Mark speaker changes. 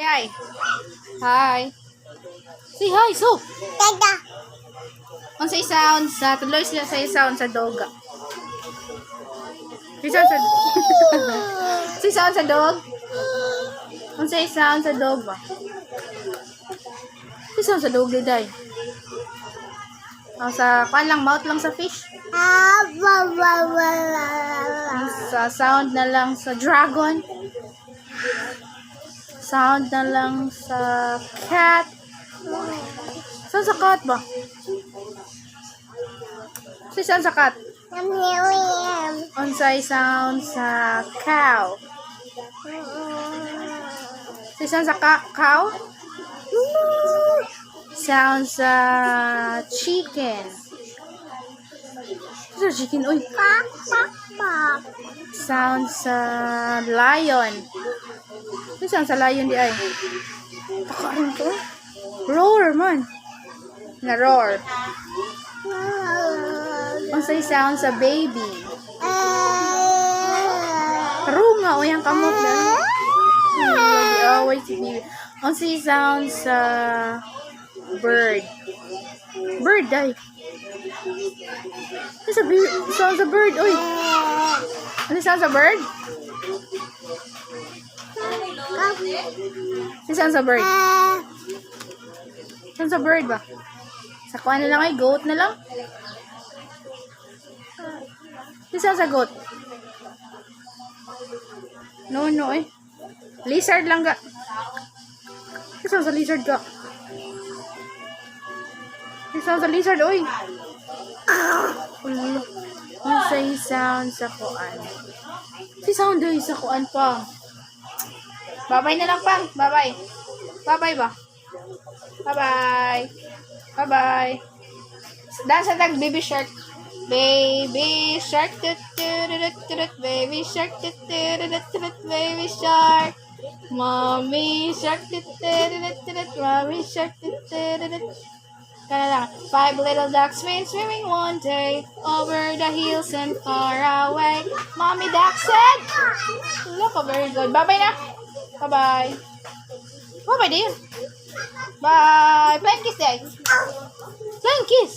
Speaker 1: Hi. Hi. Say hi, so.
Speaker 2: Dada.
Speaker 1: Unsay sound sa tuloy sila say sound sa doga. Say sound sa say sound sa dog. Unsay sound sa dog ba? Say sound sa dog day. Sa kan lang mouth lang sa fish. Sa sound na lang sa dragon. Sound na lang sa cat. Saan sa cat ba? Saan sa cat? Unsay sound sa cow? Saan sa cow? Sound sa chicken. Sa chicken, uy. Sound sa lion. Saan sa lion di ay? Pakarin ko. Roar man. Na roar. Unsay sound sa baby? Tarunga o yung kamot na. Always baby. Unsay sound sa bird? Bird ay. Sound sa bird, uy. Ano sound sa bird? Sound sa bird? Sound sa bird ba? Sa kuha na lang ay goat na lang? Sound sa goat? No eh. Lizard lang ga. Sound sa lizard ga. Sound sa lizard, uy. Unsay sound sa kuan? Si sound ay sa kuan pa. Bye-bye na lang pang. Bye-bye. Bye-bye ba? Bye-bye. Bye-bye. Dance sa tag baby shark. Baby shark. Baby shark. Baby shark. Mommy shark. Mommy shark. Kaya lang. 5 little ducks went swimming one day over the hills and far away. Mommy duck said, look, very good. Bye-bye na. Bye-bye. Bye-bye, dear. Bye. Flying kiss, day. Flying kiss.